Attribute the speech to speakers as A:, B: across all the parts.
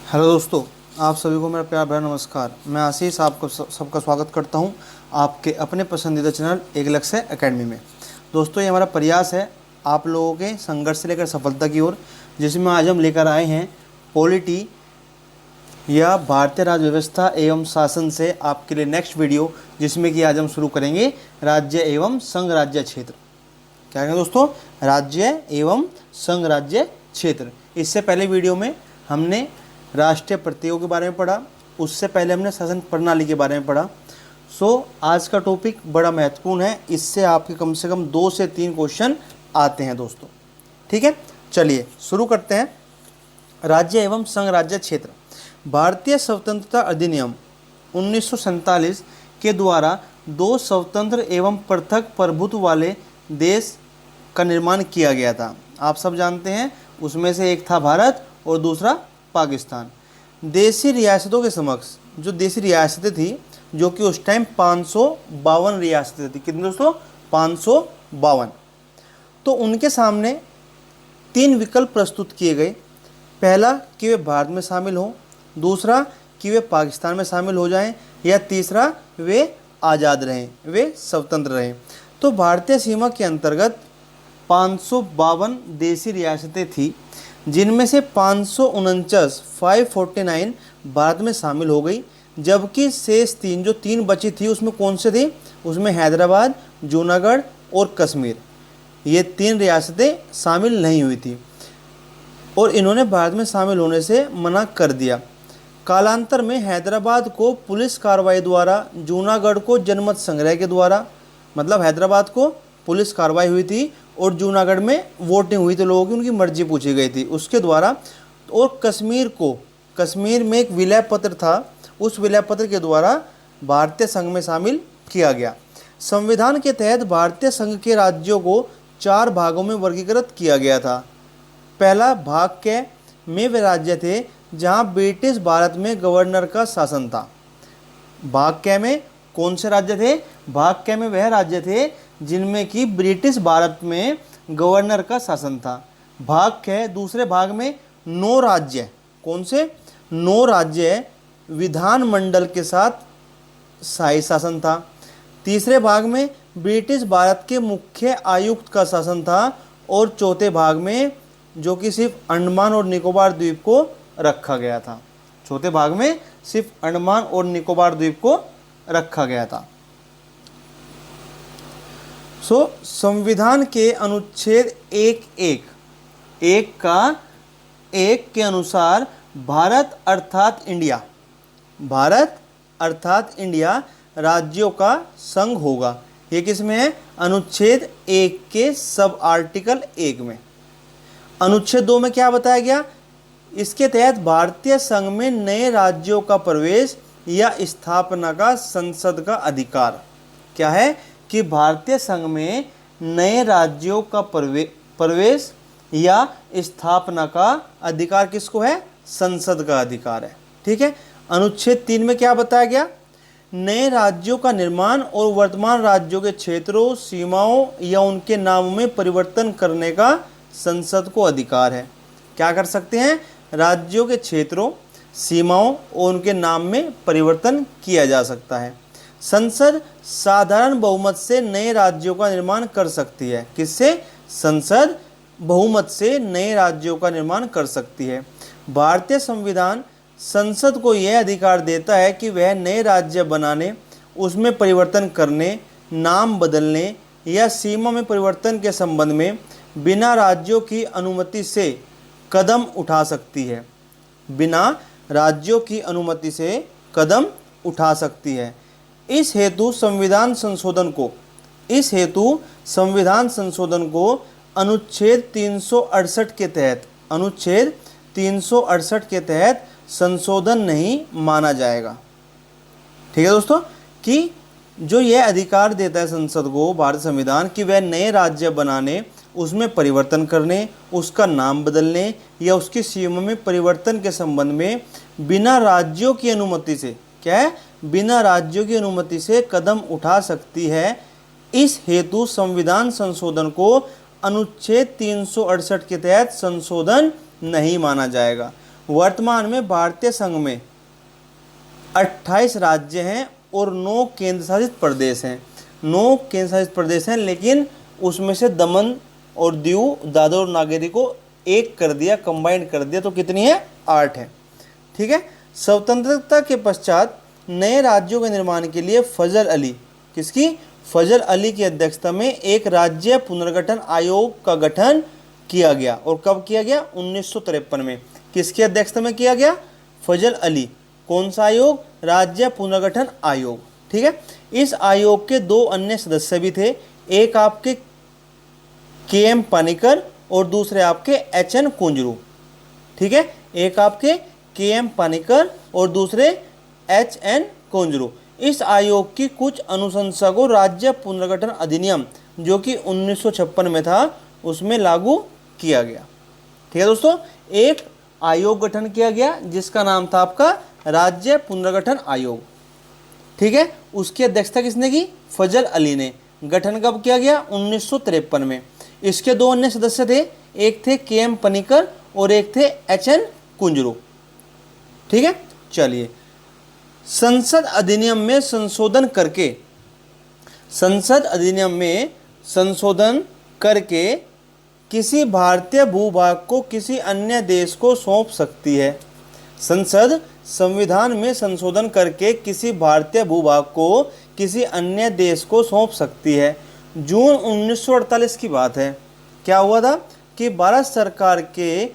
A: Hello दोस्तों, आप सभी को मेरा प्यार भरा नमस्कार। मैं आशीष आपको सबका स्वागत करता हूं आपके अपने पसंदीदा चैनल एक लक्ष्य एकेडमी में। दोस्तों, ये हमारा प्रयास है आप लोगों के संघर्ष से लेकर सफलता की ओर, जिसमें आज हम लेकर आए हैं पॉलिटी या भारतीय राज्य व्यवस्था एवं शासन से आपके लिए नेक्स्ट वीडियो, जिसमें कि आज हम शुरू करेंगे राज्य एवं संघ राज्य क्षेत्र। क्या कहें दोस्तों? राज्य एवं संघ राज्य क्षेत्र। इससे पहले वीडियो में हमने राष्ट्रीय प्रत्ययों के बारे में पढ़ा, उससे पहले हमने शासन प्रणाली के बारे में पढ़ा। आज का टॉपिक बड़ा महत्वपूर्ण है, इससे आपके कम से कम 2 से 3 क्वेश्चन आते हैं दोस्तों। ठीक है, चलिए शुरू करते हैं। राज्य एवं संघ राज्य क्षेत्र। भारतीय स्वतंत्रता अधिनियम 1947 के द्वारा 2 स्वतंत्र एवं पृथक प्रभुत्व वाले देश का निर्माण किया गया था। आप सब जानते हैं, उसमें से एक था भारत और दूसरा पाकिस्तान। देशी रियासतों के समक्ष, जो देशी रियासतें थी, जो कि उस टाइम 552 रियासतें थी। कितनी दोस्तों? 552। तो उनके सामने 3 विकल्प प्रस्तुत किए गए। पहला कि वे भारत में शामिल हों, दूसरा कि वे पाकिस्तान में शामिल हो जाएं, या तीसरा वे आज़ाद रहें, वे स्वतंत्र रहें। तो भारतीय सीमा के अंतर्गत 552 देशी रियासतें थी, जिनमें से 549 भारत में शामिल हो गई, जबकि शेष 3 जो 3 बची थी, उसमें कौन से थी? उसमें हैदराबाद, जूनागढ़ और कश्मीर, ये 3 रियासतें शामिल नहीं हुई थी और इन्होंने भारत में शामिल होने से मना कर दिया। कालांतर में हैदराबाद को पुलिस कार्रवाई द्वारा, जूनागढ़ को जनमत संग्रह के द्वारा, मतलब हैदराबाद को पुलिस कार्रवाई हुई थी और जूनागढ़ में वोटिंग हुई थी, लोगों की उनकी मर्जी पूछी गई थी, उसके द्वारा। और कश्मीर को, कश्मीर में एक विलय पत्र था, उस विलय पत्र के द्वारा भारतीय संघ में शामिल किया गया। संविधान के तहत भारतीय संघ के राज्यों को 4 भागों में वर्गीकृत किया गया था। पहला भाग के में वे राज्य थे जहां ब्रिटिश भारत में गवर्नर का शासन था। भाग के में कौन से राज्य थे? भाग के में वह राज्य थे जिनमें कि ब्रिटिश भारत में गवर्नर का शासन था। भाग के दूसरे भाग में 9 राज्य, कौन से? 9 राज्य विधानमंडल के साथ शाही शासन था। तीसरे भाग में ब्रिटिश भारत के मुख्य आयुक्त का शासन था और चौथे भाग में, जो कि सिर्फ अंडमान और निकोबार द्वीप को रखा गया था। चौथे भाग में सिर्फ अंडमान और निकोबार द्वीप को रखा गया था। संविधान के अनुच्छेद 1 के अनुसार भारत अर्थात इंडिया राज्यों का संघ होगा। ये किसमें है? अनुच्छेद 1 के सब आर्टिकल 1 में। अनुच्छेद 2 में क्या बताया गया? इसके तहत भारतीय संघ में नए राज्यों का प्रवेश या स्थापना का संसद का अधिकार। क्या है? कि भारतीय संघ में नए राज्यों का प्रवेश या स्थापना का अधिकार किसको है? संसद का अधिकार है। ठीक है। अनुच्छेद 3 में क्या बताया गया? नए राज्यों का निर्माण और वर्तमान राज्यों के क्षेत्रों, सीमाओं या उनके नामों में परिवर्तन करने का संसद को अधिकार है। क्या कर सकते हैं? राज्यों के क्षेत्रों, सीमाओं और उनके नाम में परिवर्तन किया जा सकता है। संसद साधारण बहुमत से नए राज्यों का निर्माण कर सकती है। किससे? संसद बहुमत से नए राज्यों का निर्माण कर सकती है। भारतीय संविधान संसद को यह अधिकार देता है कि वह नए राज्य बनाने, उसमें परिवर्तन करने, नाम बदलने या सीमा में परिवर्तन के संबंध में बिना राज्यों की अनुमति से कदम उठा सकती है। बिना राज्यों की अनुमति से कदम उठा सकती है। इस हेतु संविधान संशोधन को अनुच्छेद 368 के तहत संशोधन नहीं माना जाएगा। ठीक है दोस्तों, कि जो यह अधिकार देता है संसद को, भारत संविधान, कि वह नए राज्य बनाने, उसमें परिवर्तन करने, उसका नाम बदलने या उसकी सीमा में परिवर्तन के संबंध में बिना राज्यों की अनुमति से, क्या है? बिना राज्यों की अनुमति से कदम उठा सकती है। इस हेतु संविधान संशोधन को अनुच्छेद 368 के तहत संशोधन नहीं माना जाएगा। वर्तमान में भारतीय संघ में 28 राज्य हैं और 9 केंद्र शासित प्रदेश हैं। 9 केंद्र शासित प्रदेश हैं, लेकिन उसमें से दमन और दीव, दादर और नागेरी को एक कर दिया, कंबाइंड कर दिया, तो कितनी है? 8 है। ठीक है। स्वतंत्रता के पश्चात नए राज्यों के निर्माण के लिए फजल अली, किसकी? फजल अली की अध्यक्षता में एक राज्य पुनर्गठन आयोग का गठन किया गया। और कब किया गया? 1953 में। किसकी अध्यक्षता में किया गया? फजल अली। कौन सा आयोग? राज्य पुनर्गठन आयोग। ठीक है। इस आयोग के 2 अन्य सदस्य भी थे, एक आपके KM पानिकर और दूसरे आपके HN कुंजरू। ठीक है। एक आपके KM पानिकर और दूसरे HN कुंजरू। इस आयोग की कुछ अनुशंसा को राज्य पुनर्गठन अधिनियम, जो कि 1956 में था, उसमें लागू किया गया। ठीक है दोस्तों, एक आयोग गठन किया गया जिसका नाम था आपका राज्य पुनर्गठन आयोग। ठीक है। उसकी अध्यक्षता किसने की? फजल अली ने। गठन कब किया गया? 1953 में। इसके 2 अन्य सदस्य थे, एक थे KM पानिकर और एक थे HN कुंजरू। ठीक है। चलिए, संसद अधिनियम में संशोधन करके, संसद अधिनियम में संशोधन करके किसी भारतीय भूभाग को किसी अन्य देश को सौंप सकती है। संसद संविधान में संशोधन करके किसी भारतीय भूभाग को किसी अन्य देश को सौंप सकती है। जून 1948 की बात है। क्या हुआ था कि भारत सरकार के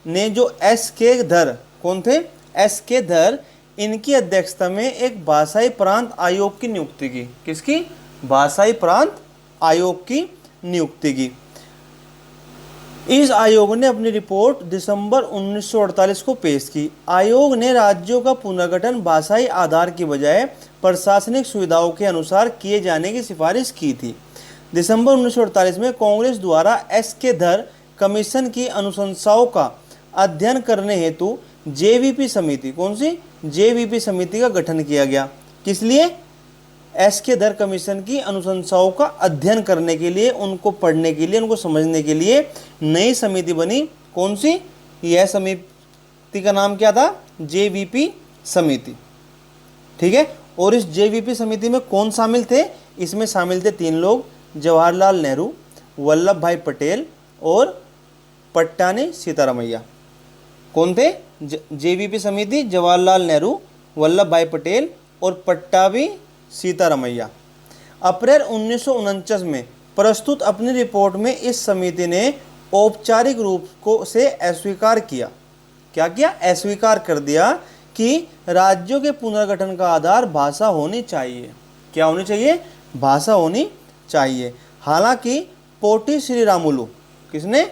A: ने जो SK धर, कौन थे? SK धर, इनकी अध्यक्षता में एक भाषाई प्रांत आयोग की नियुक्ति की। किसकी? भाषाई प्रांत आयोग की नियुक्ति की। इस आयोग ने अपनी रिपोर्ट दिसंबर 1948 को पेश की। आयोग ने राज्यों का पुनर्गठन भाषाई आधार की बजाय प्रशासनिक सुविधाओं के अनुसार किए जाने की सिफारिश की थी। दिसंबर 1948 में कांग्रेस द्वारा SK धर कमीशन की अनुशंसाओं का अध्ययन करने हेतु JVP समिति, कौन सी? JVP समिति का गठन किया गया। किस लिए? SK धर कमीशन की अनुशंसाओं का अध्ययन करने के लिए, उनको पढ़ने के लिए, उनको समझने के लिए नई समिति बनी। कौन सी? यह समिति का नाम क्या था? JVP समिति। ठीक है। और इस JVP समिति में कौन शामिल थे? इसमें शामिल थे 3 लोग, जवाहरलाल नेहरू, वल्लभ भाई पटेल और पट्टानी सीतारामैया। कौन थे? JVP समिति जवाहरलाल नेहरू, वल्लभ भाई पटेल और पट्टाभी सीतारामैया। अप्रैल 1949 में प्रस्तुत अपनी रिपोर्ट में इस समिति ने औपचारिक रूप से अस्वीकार किया। क्या किया? अस्वीकार कर दिया कि राज्यों के पुनर्गठन का आधार भाषा होनी चाहिए। क्या होनी चाहिए? भाषा होनी चाहिए। हालांकि पोटी श्रीरामुलु, किसने?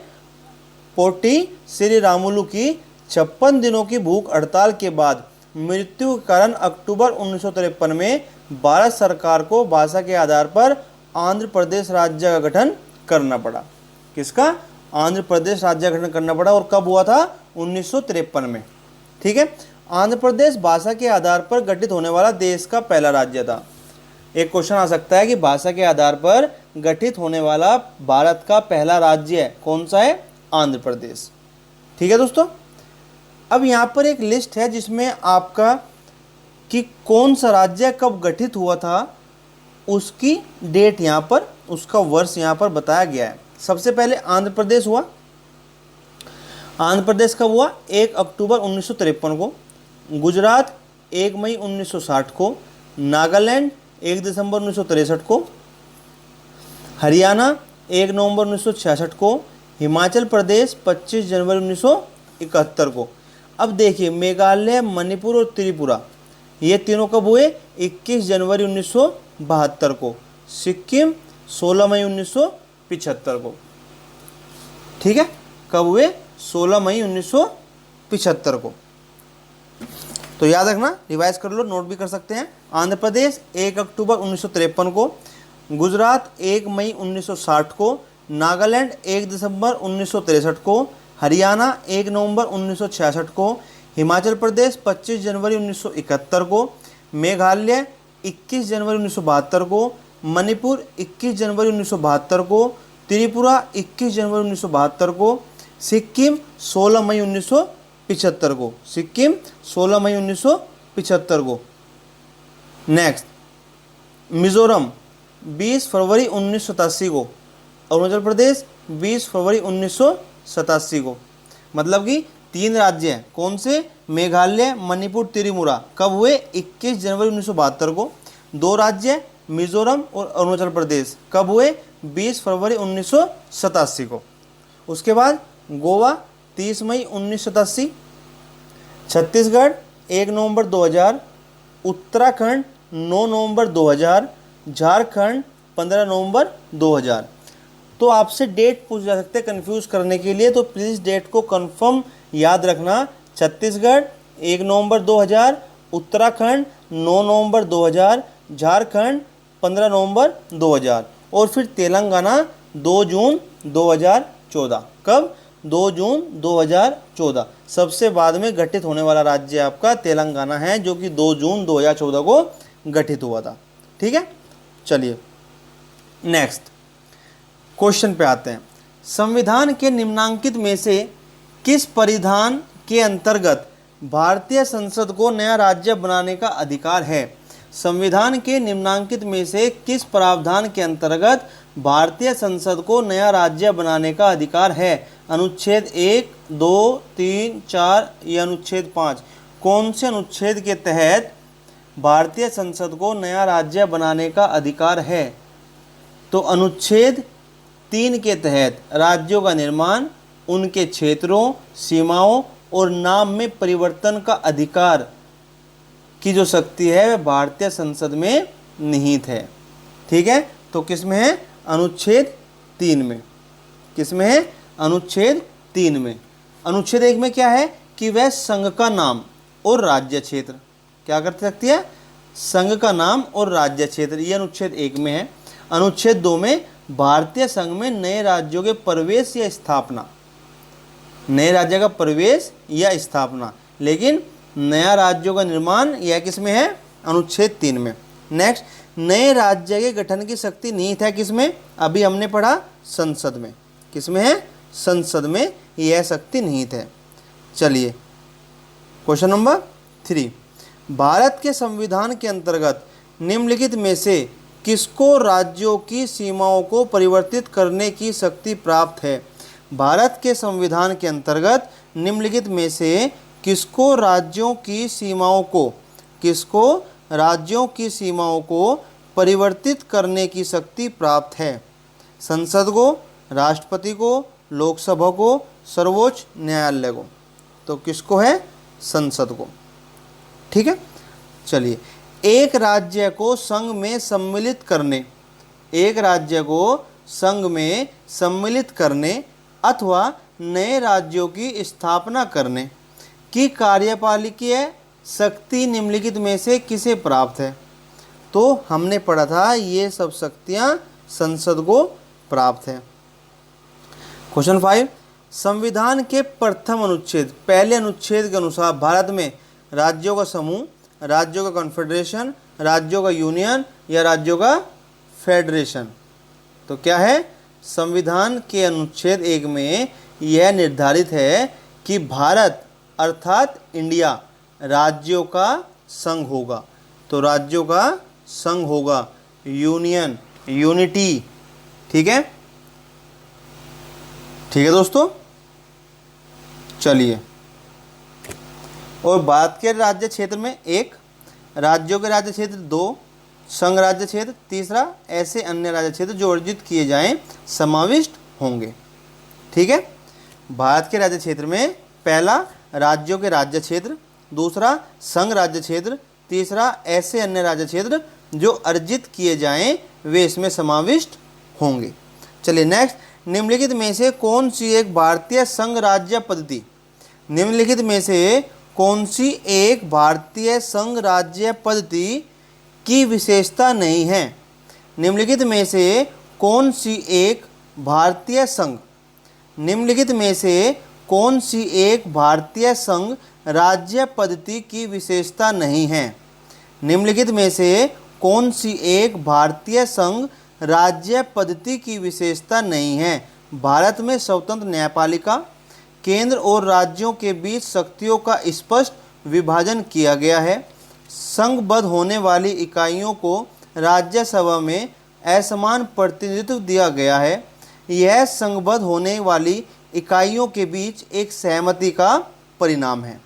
A: पोटी श्रीरामुलु की 56 दिनों की भूख हड़ताल के बाद मृत्यु के कारण अक्टूबर 1953 में भारत सरकार को भाषा के आधार पर आंध्र प्रदेश राज्य का गठन करना पड़ा। किसका? आंध्र प्रदेश राज्य का गठन करना पड़ा। और कब हुआ था? 1953 में। ठीक है। आंध्र प्रदेश भाषा के आधार पर गठित होने वाला देश का पहला राज्य था। एक क्वेश्चन आ सकता है कि भाषा के आधार पर गठित होने वाला भारत का पहला राज्य है, कौन सा है? आंध्र प्रदेश। ठीक है दोस्तों, अब यहाँ पर एक लिस्ट है जिसमें आपका कि कौन सा राज्य कब गठित हुआ था, उसकी डेट यहाँ पर, उसका वर्ष यहाँ पर बताया गया है। सबसे पहले आंध्र प्रदेश हुआ। आंध्र प्रदेश कब हुआ? 1 अक्टूबर 1953 को। गुजरात 1 मई 1960 को। नागालैंड 1 दिसंबर 1963 को। हरियाणा 1 नवंबर 1966 को। हिमाचल प्रदेश 25 जनवरी 1971 को। अब देखिए, मेघालय, मणिपुर और त्रिपुरा, ये तीनों कब हुए? 21 जनवरी 1972 को। सिक्किम 16 मई 1975 को। ठीक है। कब हुए? 16 मई 1975 को। तो याद रखना, रिवाइज कर लो, नोट भी कर सकते हैं। आंध्र प्रदेश 1 अक्टूबर 1953 को। गुजरात 1 मई 1960 को। नागालैंड 1 दिसंबर 1963 को। हरियाणा 1 नवंबर 1966 को। हिमाचल प्रदेश 25 जनवरी 1971 को। मेघालय 21 जनवरी 1972 को। मणिपुर 21 जनवरी 1972 को। त्रिपुरा 21 जनवरी 1972 को। सिक्किम 16 मई 1975 को, सिक्किम 16 मई 1975 को। नेक्स्ट मिजोरम 20 फरवरी 1987 को, अरुणाचल प्रदेश 20 फरवरी 1987 को। मतलब कि 3 राज्य हैं, कौन से? मेघालय, मणिपुर, त्रिपुरा, कब हुए? 21 जनवरी 1972 को। 2 राज्य मिजोरम और अरुणाचल प्रदेश, कब हुए? 20 फरवरी 1987 को। उसके बाद गोवा 30 मई 1987, छत्तीसगढ़ 1 नवंबर 2000, उत्तराखंड 9 नवंबर 2000, झारखंड 15 नवंबर 2000। तो आपसे डेट पूछ जा सकते हैं कंफ्यूज करने के लिए, तो प्लीज़ डेट को कंफर्म याद रखना। छत्तीसगढ़ 1 नवंबर 2000, उत्तराखंड 9 नवंबर 2000, झारखंड 15 नवंबर 2000 और फिर तेलंगाना 2 जून 2014। कब? 2 जून 2014। सबसे बाद में गठित होने वाला राज्य आपका तेलंगाना है, जो कि 2 जून 2014 को गठित हुआ था। ठीक है, चलिए नेक्स्ट क्वेश्चन पे आते हैं। संविधान के निम्नांकित में से किस परिधान के अंतर्गत भारतीय संसद को नया राज्य बनाने का अधिकार है? संविधान के निम्नांकित में से किस प्रावधान के अंतर्गत भारतीय संसद को नया राज्य बनाने का अधिकार है? अनुच्छेद 1, 2, 3, 4 या अनुच्छेद 5? कौन से अनुच्छेद के तहत भारतीय संसद को नया राज्य बनाने का अधिकार है? तो अनुच्छेद 3 के तहत राज्यों का निर्माण, उनके क्षेत्रों, सीमाओं और नाम में परिवर्तन का अधिकार की जो शक्ति है वह भारतीय संसद में निहित है। ठीक है, तो किस में है? अनुच्छेद 3 में। किस में है? अनुच्छेद 3 में। अनुच्छेद 1 में क्या है कि वह संघ का नाम और राज्य क्षेत्र क्या कर सकती है? संघ का नाम और राज्य क्षेत्र, ये अनुच्छेद 1 में है। अनुच्छेद 2 में भारतीय संघ में नए राज्यों के प्रवेश या स्थापना, नए राज्य का प्रवेश या स्थापना, लेकिन नया राज्यों का निर्माण यह किस में है? अनुच्छेद 3 में। नेक्स्ट, नए राज्य के गठन की शक्ति निहित है किस में? अभी हमने पढ़ा संसद में। किस में है? संसद में यह शक्ति निहित है। चलिए क्वेश्चन नंबर 3, भारत के संविधान के अंतर्गत निम्नलिखित में से किसको राज्यों की सीमाओं को परिवर्तित करने की शक्ति प्राप्त है? भारत के संविधान के अंतर्गत निम्नलिखित में से किसको राज्यों की सीमाओं को परिवर्तित करने की शक्ति प्राप्त है? संसद को, राष्ट्रपति को, लोकसभा को, सर्वोच्च न्यायालय को? तो किसको है? संसद को। ठीक है, चलिए एक राज्य को संघ में सम्मिलित करने, एक राज्य को संघ में सम्मिलित करने अथवा नए राज्यों की स्थापना करने की कार्यपालिकीय शक्ति निम्नलिखित में से किसे प्राप्त है? तो हमने पढ़ा था ये सब शक्तियां संसद को प्राप्त है। क्वेश्चन 5, संविधान के प्रथम अनुच्छेद, पहले अनुच्छेद के अनुसार भारत में राज्यों का समूह, राज्यों का कॉन्फेडरेशन, राज्यों का यूनियन या राज्यों का फेडरेशन? तो क्या है? संविधान के अनुच्छेद 1 में यह निर्धारित है कि भारत अर्थात इंडिया राज्यों का संघ होगा। तो राज्यों का संघ होगा, यूनियन, यूनिटी। ठीक है, ठीक है दोस्तों। चलिए, और भारत के राज्य क्षेत्र में 1, राज्यों के राज्य क्षेत्र 2, संघ राज्य क्षेत्र 3, ऐसे अन्य राज्य क्षेत्र जो अर्जित किए जाएं समाविष्ट होंगे। ठीक है, भारत के राज्य क्षेत्र में पहला राज्यों के राज्य क्षेत्र, दूसरा संघ राज्य क्षेत्र, तीसरा ऐसे अन्य राज्य क्षेत्र जो अर्जित किए जाएं वे इसमें समाविष्ट होंगे। चलिए नेक्स्ट, निम्नलिखित में से कौन सी एक भारतीय संघ राज्य पद्धति, निम्नलिखित में से कौन सी एक भारतीय संघ राज्य पद्धति की विशेषता नहीं है? निम्नलिखित में से कौन सी एक भारतीय संघ, निम्नलिखित में से कौन सी एक भारतीय संघ राज्य पद्धति की विशेषता नहीं है? निम्नलिखित में से कौन सी एक भारतीय संघ राज्य पद्धति की विशेषता नहीं है? भारत में स्वतंत्र न्यायपालिका, केंद्र और राज्यों के बीच शक्तियों का स्पष्ट विभाजन किया गया है। संघबद्ध होने वाली इकाइयों को राज्यसभा में असमान प्रतिनिधित्व दिया गया है। यह संघबद्ध होने वाली इकाइयों के बीच एक सहमति का परिणाम है।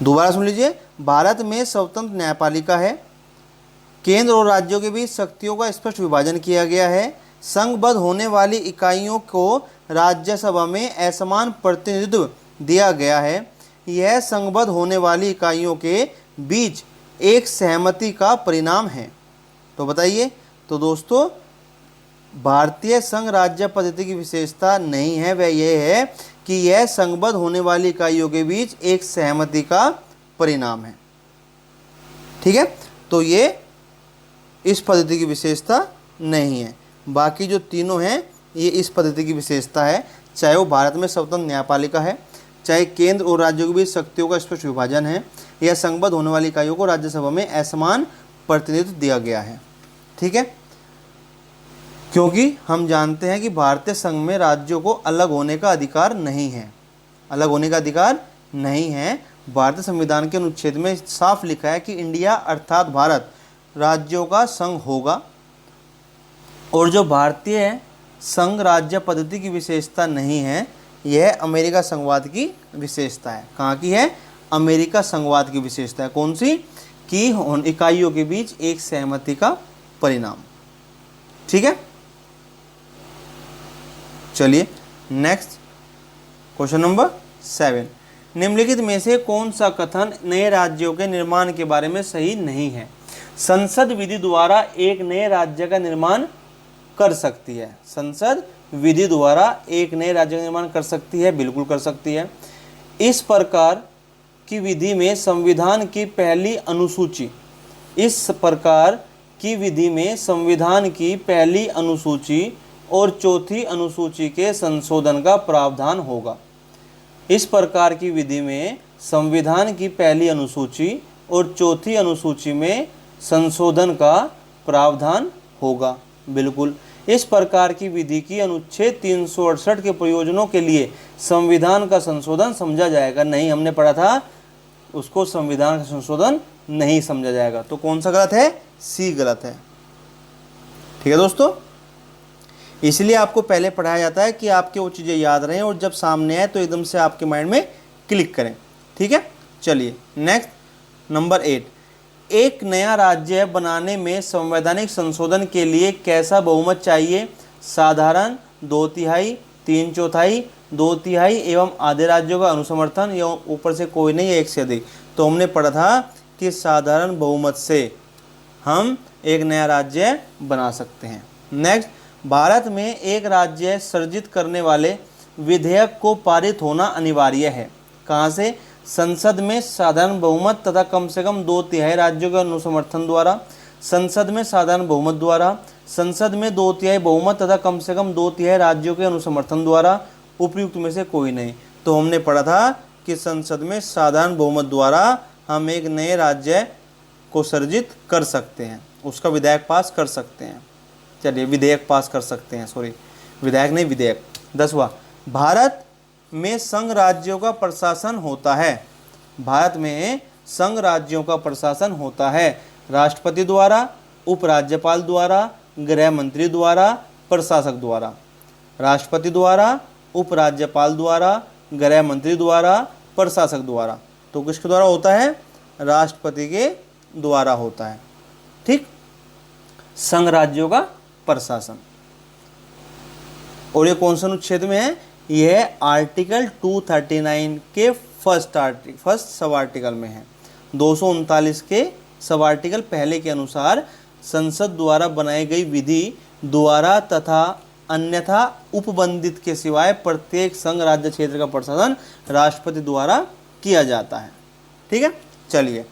A: दोबारा सुन लीजिए, भारत में स्वतंत्र न्यायपालिका है। केंद्र और राज्यों के बीच शक्तियों का स्पष्ट विभाजन किया गया है। संघबद्ध होने वाली इकाइयों को राज्यसभा में असमान प्रतिनिधित्व दिया गया है। यह संघबद्ध होने वाली इकाइयों के बीच एक सहमति का परिणाम है। तो बताइए, तो दोस्तों भारतीय संघ राज्य पद्धति की विशेषता नहीं है, वह यह है कि यह संघबद्ध होने वाली इकाइयों के बीच एक सहमति का परिणाम है। ठीक है, तो ये इस पद्धति की विशेषता नहीं है। बाकी जो तीनों हैं ये इस पद्धति की विशेषता है, चाहे वो भारत में स्वतंत्र न्यायपालिका है, चाहे केंद्र और राज्यों के बीच शक्तियों का स्पष्ट विभाजन है, या संघबद्ध होने वाली इकाइयों को राज्यसभा में असमान प्रतिनिधित्व दिया गया है। ठीक है, क्योंकि हम जानते हैं कि भारतीय संघ में राज्यों को अलग होने का अधिकार नहीं है। अलग होने का अधिकार नहीं है। भारतीय संविधान के अनुच्छेद में साफ लिखा है कि इंडिया अर्थात भारत राज्यों का संघ होगा। और जो भारतीय संघ राज्य पद्धति की विशेषता नहीं है, यह अमेरिका संघवाद की विशेषता है। कहाँ की है? अमेरिका संघवाद की विशेषता है। कौन सी? कि इकाइयों के बीच एक सहमति का परिणाम। ठीक है, चलिए नेक्स्ट क्वेश्चन नंबर 7। निम्नलिखित में से कौन सा कथन नए राज्यों के निर्माण के बारे में सही नहीं है? संसद विधि द्वारा एक नए राज्य का निर्माण कर सकती है। संसद विधि द्वारा एक नए राज्य का निर्माण कर सकती है, बिल्कुल कर सकती है। इस प्रकार की विधि में संविधान की पहली अनुसूची, इस प्रकार की विधि में संविधान की पहली अनुसूची और चौथी अनुसूची के संशोधन का प्रावधान होगा। इस प्रकार की विधि में संविधान की पहली अनुसूची और चौथी अनुसूची में संशोधन का प्रावधान होगा, बिल्कुल। इस प्रकार की विधि की अनुच्छेद 368 के प्रयोजनों के लिए संविधान का संशोधन समझा जाएगा। नहीं, हमने पढ़ा था उसको संविधान का संशोधन नहीं समझा जाएगा। तो कौन सा गलत है? सी गलत है। ठीक है दोस्तों, इसलिए आपको पहले पढ़ाया जाता है कि आपके वो चीज़ें याद रहें और जब सामने आए तो एकदम से आपके माइंड में क्लिक करें। ठीक है, चलिए नेक्स्ट नंबर 8। एक नया राज्य बनाने में संवैधानिक संशोधन के लिए कैसा बहुमत चाहिए? साधारण, 2/3, 3/4, 2/3 एवं आधे राज्यों का अनुसमर्थन, एवं ऊपर से कोई नहीं, एक से अधिक। तो हमने पढ़ा था कि साधारण बहुमत से हम एक नया राज्य बना सकते हैं। नेक्स्ट, भारत में एक राज्य सृजित करने वाले विधेयक को पारित होना अनिवार्य है। कहाँ से? संसद में साधारण बहुमत तथा कम से कम 2/3 राज्यों के अनुसमर्थन द्वारा, संसद में साधारण बहुमत द्वारा, संसद में 2/3 बहुमत तथा कम से कम 2/3 राज्यों के अनुसमर्थन द्वारा, उपयुक्त में से कोई नहीं। तो हमने पढ़ा था कि संसद में साधारण बहुमत द्वारा हम एक नए राज्य को सृजित कर सकते हैं, उसका विधेयक पास कर सकते हैं। चलिए, विधेयक पास कर सकते हैं, सॉरी विधेयक नहीं, विधेयक। 10वां, भारत में संघ राज्यों का प्रशासन होता है। भारत में संघ राज्यों का प्रशासन होता है राष्ट्रपति द्वारा, उपराज्यपाल द्वारा, गृह मंत्री द्वारा, प्रशासक द्वारा। राष्ट्रपति द्वारा, उपराज्यपाल द्वारा, गृह मंत्री द्वारा, प्रशासक द्वारा। तो किसके द्वारा होता है? राष्ट्रपति के द्वारा होता है। ठीक, संघ राज्यों का प्रशासन। और ये कौन सा अनुच्छेद में है? यह आर्टिकल 239 के फर्स्ट सब आर्टिकल में है। 239 के सब आर्टिकल पहले के अनुसार संसद द्वारा बनाई गई विधि द्वारा तथा अन्यथा उपबंधित के सिवाय प्रत्येक संघ राज्य क्षेत्र का प्रशासन राष्ट्रपति द्वारा किया जाता है। ठीक है, चलिए,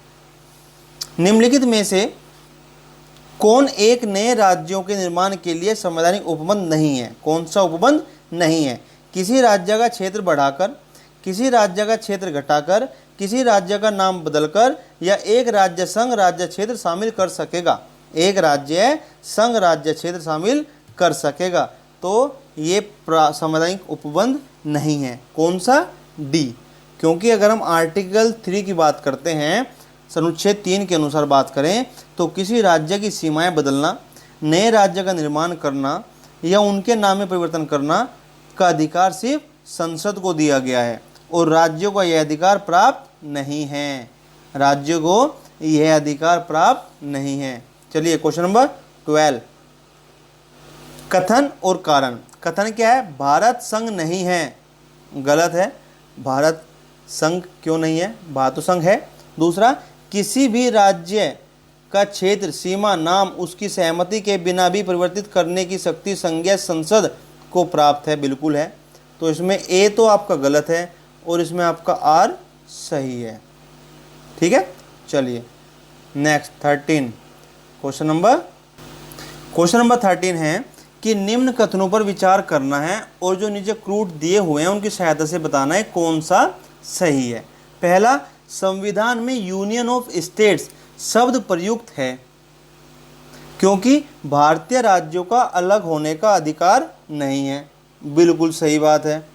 A: निम्नलिखित में से कौन एक नए राज्यों के निर्माण के लिए संवैधानिक उपबंध नहीं है? कौन सा उपबंध नहीं है? किसी राज्य का क्षेत्र बढ़ाकर, किसी राज्य का क्षेत्र घटाकर, किसी राज्य का नाम बदलकर, या एक राज्य संघ राज्य क्षेत्र शामिल कर सकेगा। एक राज्य संघ राज्य क्षेत्र शामिल कर सकेगा। तो ये संवैधानिक उपबंध नहीं है। कौन सा? डी। क्योंकि अगर हम आर्टिकल 3 की बात करते हैं, अनुच्छेद 3 के अनुसार बात करें, तो किसी राज्य की सीमाएं बदलना, नए राज्य का निर्माण करना या उनके नाम में परिवर्तन करना का अधिकार सिर्फ संसद को दिया गया है और राज्यों को यह अधिकार प्राप्त नहीं है। राज्यों को यह अधिकार प्राप्त नहीं है। चलिए क्वेश्चन नंबर 12, कथन और कारण। कथन क्या है? भारत संघ नहीं है। गलत है। भारत संघ क्यों नहीं है? भारत तो संघ है। दूसरा, किसी भी राज्य का क्षेत्र, सीमा, नाम उसकी सहमति के बिना भी परिवर्तित करने की शक्ति संघीय संसद को प्राप्त है। बिल्कुल है। तो इसमें ए तो आपका गलत है और इसमें आपका आर सही है। ठीक है। चलिए नेक्स्ट 13 क्वेश्चन नंबर 13 है कि निम्न कथनों पर विचार करना है और जो नीचे क्रूड दिए हुए हैं उनकी सहायता से बताना है कौन सा सही है। पहला, संविधान में यूनियन ऑफ स्टेट्स शब्द प्रयुक्त है क्योंकि भारतीय राज्यों का अलग होने का अधिकार नहीं है। बिल्कुल सही बात है,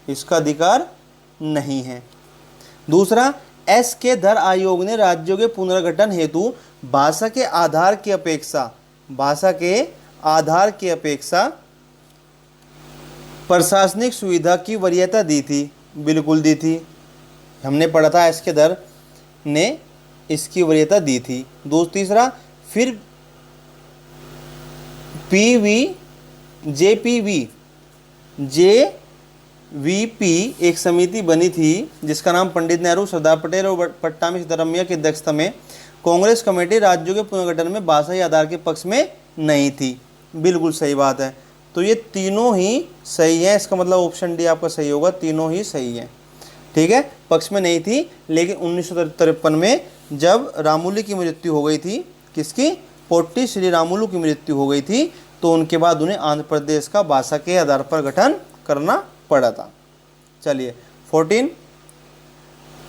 A: इसका अधिकार नहीं है। दूसरा, एस के धर आयोग ने राज्यों के पुनर्गठन हेतु भाषा के आधार की अपेक्षा प्रशासनिक सुविधा की वरीयता दी थी। बिल्कुल दी थी, हमने पढ़ा था एस के धर ने इसकी वरीयता दी थी। तीसरा, फिर जेवीपी एक समिति बनी थी जिसका नाम पंडित नेहरू, सरदार पटेल और पट्टामी सिद्धरामैया की अध्यक्षता में कांग्रेस कमेटी राज्यों के पुनर्गठन में भाषाई आधार के पक्ष में नहीं थी। बिल्कुल सही बात है। तो ये तीनों ही सही है, इसका मतलब ऑप्शन डी आपका सही होगा। तीनों ही सही है। ठीक है, पक्ष में नहीं थी, लेकिन 1953 में जब रामूलु की मृत्यु हो गई थी, किसकी? पोट्टी श्री रामुलु की मृत्यु हो गई थी, तो उनके बाद उन्हें आंध्र प्रदेश का भाषा के आधार पर गठन करना पड़ा था। चलिए 14,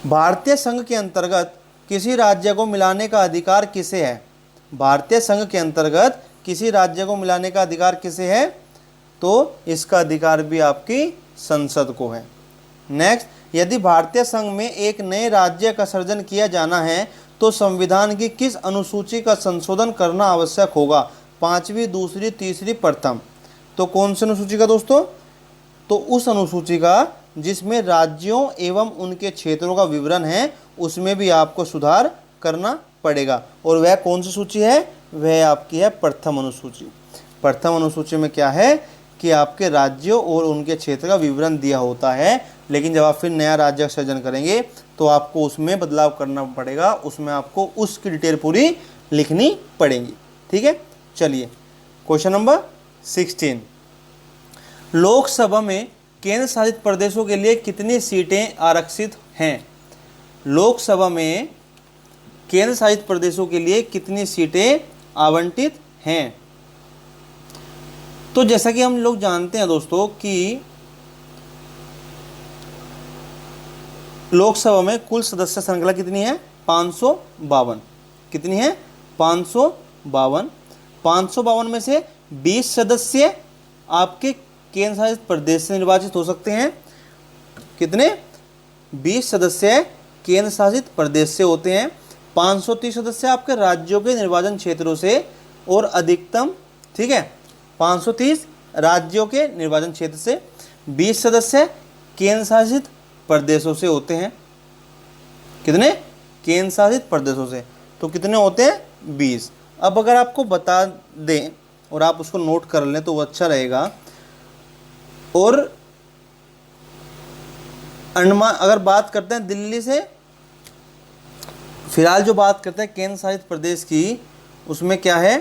A: भारतीय संघ के अंतर्गत किसी राज्य को मिलाने का अधिकार किसे है? भारतीय संघ के अंतर्गत किसी राज्य को मिलाने का अधिकार किसे है? तो इसका अधिकार भी आपकी संसद को है। नेक्स्ट, यदि भारतीय संघ में एक नए राज्य का सृजन किया जाना है तो संविधान की किस अनुसूची का संशोधन करना आवश्यक होगा? 5वीं, दूसरी, तीसरी, प्रथम। तो कौन सी अनुसूची का दोस्तों? तो उस अनुसूची का जिसमें राज्यों एवं उनके क्षेत्रों का विवरण है, उसमें भी आपको सुधार करना पड़ेगा। और वह कौन सी सूची है? वह आपकी है प्रथम अनुसूची। प्रथम अनुसूची में क्या है कि आपके राज्यों और उनके क्षेत्र का विवरण दिया होता है, लेकिन जब आप फिर नया राज्य सृजन करेंगे तो आपको उसमें बदलाव करना पड़ेगा, उसमें आपको उसकी डिटेल पूरी लिखनी पड़ेगी। ठीक है। चलिए क्वेश्चन नंबर 16, लोकसभा में केंद्र शासित प्रदेशों के लिए कितनी सीटें आरक्षित हैं? लोकसभा में केंद्र शासित प्रदेशों के लिए कितनी सीटें आवंटित हैं? तो जैसा कि हम लोग जानते हैं दोस्तों कि लोकसभा में कुल सदस्य श्रृंखला कितनी है? 552। कितनी है? 552। 552 में से 20 सदस्य आपके केंद्र शासित प्रदेश से निर्वाचित हो सकते हैं। कितने? 20 सदस्य केंद्र शासित प्रदेश से होते हैं। 530 सदस्य आपके राज्यों के निर्वाचन क्षेत्रों से और अधिकतम, ठीक है, 530 राज्यों के निर्वाचन क्षेत्र से, 20 सदस्य केंद्र शासित प्रदेशों से होते हैं। कितने? केंद्र शासित प्रदेशों से। तो कितने होते हैं? 20। अब अगर आपको बता दें और आप उसको नोट कर लें तो वो अच्छा रहेगा। और अंडमान, अगर बात करते हैं दिल्ली से, फिलहाल जो बात करते हैं केंद्र शासित प्रदेश की, उसमें क्या है